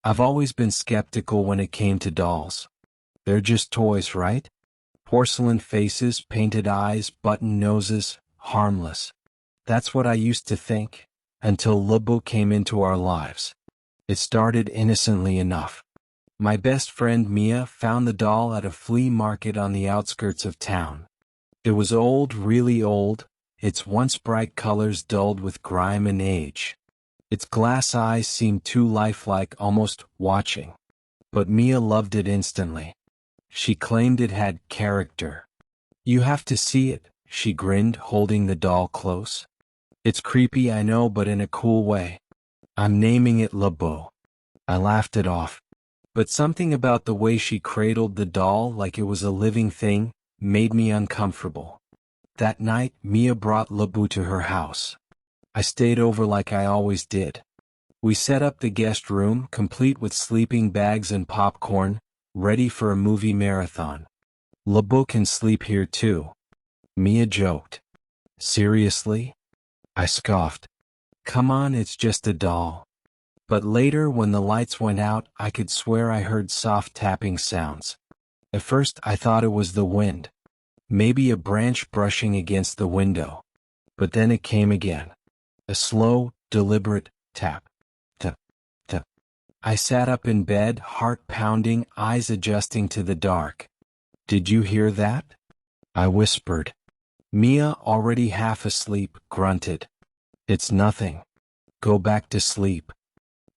I've always been skeptical when it came to dolls. They're just toys, right? Porcelain faces, painted eyes, button noses, harmless. That's what I used to think, until Laboo came into our lives. It started innocently enough. My best friend Mia found the doll at a flea market on the outskirts of town. It was old, really old, its once bright colors dulled with grime and age. Its glass eyes seemed too lifelike, almost watching. But Mia loved it instantly. She claimed it had character. "You have to see it," she grinned, holding the doll close. "It's creepy, I know, but in a cool way. I'm naming it Laboo." I laughed it off. But something about the way she cradled the doll like it was a living thing made me uncomfortable. That night, Mia brought Laboo to her house. I stayed over like I always did. We set up the guest room, complete with sleeping bags and popcorn, ready for a movie marathon. "Laboo can sleep here too," Mia joked. "Seriously?" I scoffed. "Come on, it's just a doll." But later, when the lights went out, I could swear I heard soft tapping sounds. At first I thought it was the wind. Maybe a branch brushing against the window. But then it came again. A slow, deliberate tap. Tap, tap. I sat up in bed, heart pounding, eyes adjusting to the dark. "Did you hear that?" I whispered. Mia, already half asleep, grunted. "It's nothing. Go back to sleep."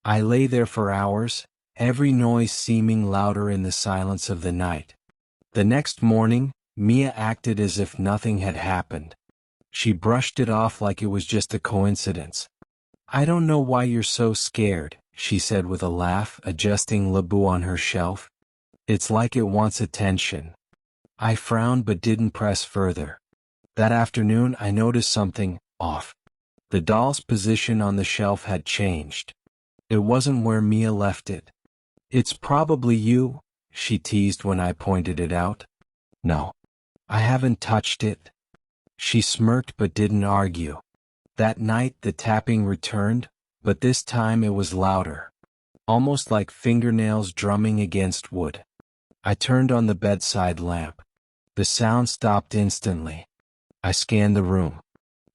I lay there for hours, every noise seeming louder in the silence of the night. The next morning, Mia acted as if nothing had happened. She brushed it off like it was just a coincidence. "I don't know why you're so scared," she said with a laugh, adjusting Laboo on her shelf. "It's like it wants attention." I frowned but didn't press further. That afternoon I noticed something off. The doll's position on the shelf had changed. It wasn't where Mia left it. "It's probably you," she teased when I pointed it out. "No. I haven't touched it." She smirked but didn't argue. That night the tapping returned, but this time it was louder. Almost like fingernails drumming against wood. I turned on the bedside lamp. The sound stopped instantly. I scanned the room.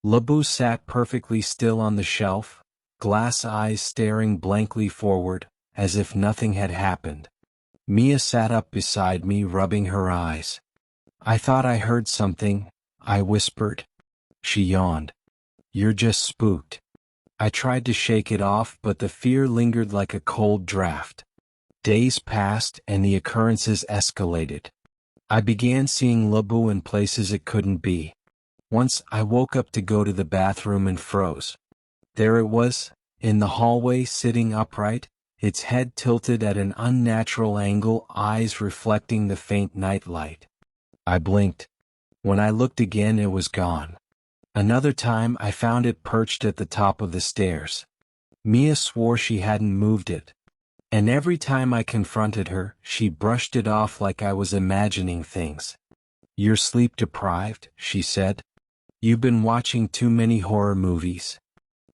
Laboo sat perfectly still on the shelf, glass eyes staring blankly forward, as if nothing had happened. Mia sat up beside me, rubbing her eyes. "I thought I heard something," I whispered. She yawned. "You're just spooked." I tried to shake it off, but the fear lingered like a cold draft. Days passed, and the occurrences escalated. I began seeing Laboo in places it couldn't be. Once I woke up to go to the bathroom and froze. There it was, in the hallway, sitting upright, its head tilted at an unnatural angle, eyes reflecting the faint nightlight. I blinked. When I looked again, it was gone. Another time I found it perched at the top of the stairs. Mia swore she hadn't moved it. And every time I confronted her, she brushed it off like I was imagining things. "You're sleep deprived," she said. "You've been watching too many horror movies."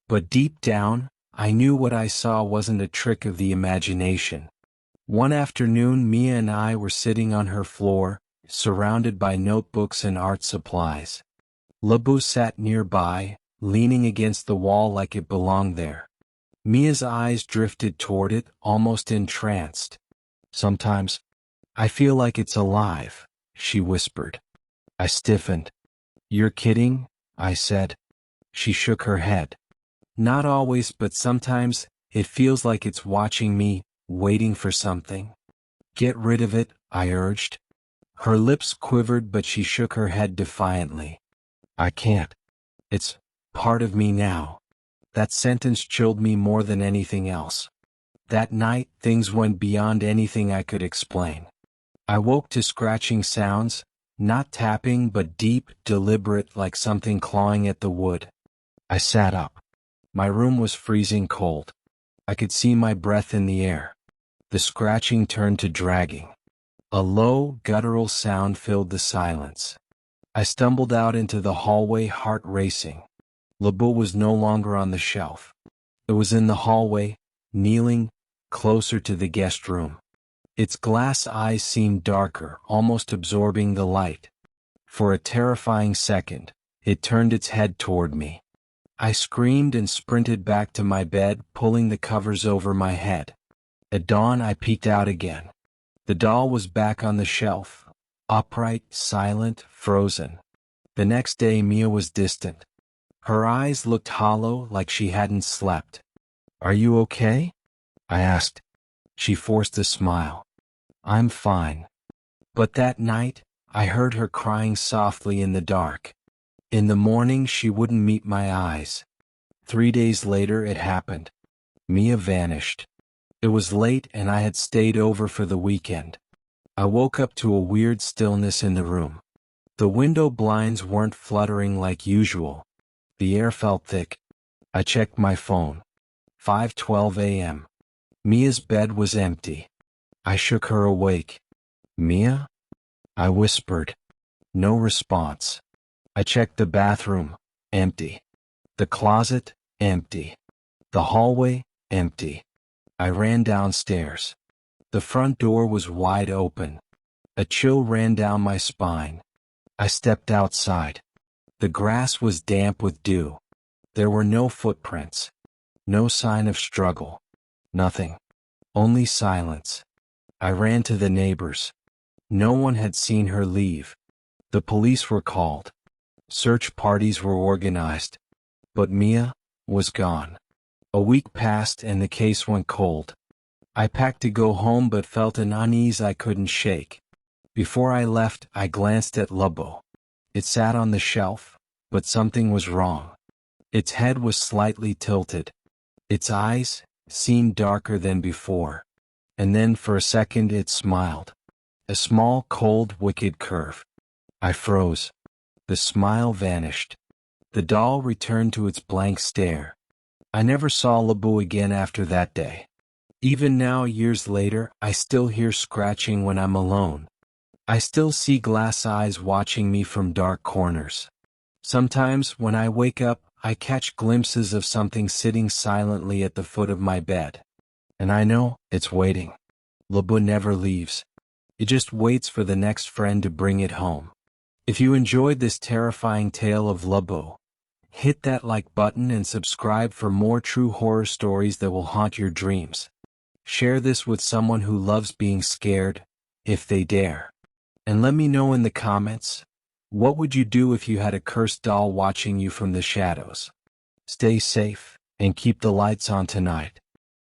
But deep down, I knew what I saw wasn't a trick of the imagination. One afternoon, Mia and I were sitting on her floor, surrounded by notebooks and art supplies. Laboo sat nearby, leaning against the wall like it belonged there. Mia's eyes drifted toward it, almost entranced. "Sometimes, I feel like it's alive," she whispered. I stiffened. "You're kidding?" I said. She shook her head. "Not always, but sometimes, it feels like it's watching me, waiting for something." "Get rid of it," I urged. Her lips quivered, but she shook her head defiantly. "I can't. It's part of me now." That sentence chilled me more than anything else. That night, things went beyond anything I could explain. I woke to scratching sounds, not tapping but deep, deliberate, like something clawing at the wood. I sat up. My room was freezing cold. I could see my breath in the air. The scratching turned to dragging. A low, guttural sound filled the silence. I stumbled out into the hallway, heart racing. Laboo was no longer on the shelf. It was in the hallway, kneeling, closer to the guest room. Its glass eyes seemed darker, almost absorbing the light. For a terrifying second, it turned its head toward me. I screamed and sprinted back to my bed, pulling the covers over my head. At dawn, I peeked out again. The doll was back on the shelf, upright, silent, frozen. The next day, Mia was distant. Her eyes looked hollow, like she hadn't slept. "Are you okay?" I asked. She forced a smile. "I'm fine." But that night, I heard her crying softly in the dark. In the morning, she wouldn't meet my eyes. 3 days later, it happened. Mia vanished. It was late and I had stayed over for the weekend. I woke up to a weird stillness in the room. The window blinds weren't fluttering like usual. The air felt thick. I checked my phone. 5:12 a.m. Mia's bed was empty. I shook her awake. "Mia?" I whispered. No response. I checked the bathroom. Empty. The closet. Empty. The hallway. Empty. I ran downstairs. The front door was wide open. A chill ran down my spine. I stepped outside. The grass was damp with dew. There were no footprints. No sign of struggle. Nothing. Only silence. I ran to the neighbors. No one had seen her leave. The police were called. Search parties were organized. But Mia was gone. A week passed and the case went cold. I packed to go home but felt an unease I couldn't shake. Before I left, I glanced at Laboo. It sat on the shelf, but something was wrong. Its head was slightly tilted. Its eyes seemed darker than before. And then for a second it smiled. A small, cold, wicked curve. I froze. The smile vanished. The doll returned to its blank stare. I never saw Laboo again after that day. Even now, years later, I still hear scratching when I'm alone. I still see glass eyes watching me from dark corners. Sometimes, when I wake up, I catch glimpses of something sitting silently at the foot of my bed. And I know it's waiting. Laboo never leaves. It just waits for the next friend to bring it home. If you enjoyed this terrifying tale of Laboo, hit that like button and subscribe for more true horror stories that will haunt your dreams. Share this with someone who loves being scared, if they dare. And let me know in the comments, what would you do if you had a cursed doll watching you from the shadows? Stay safe, and keep the lights on tonight.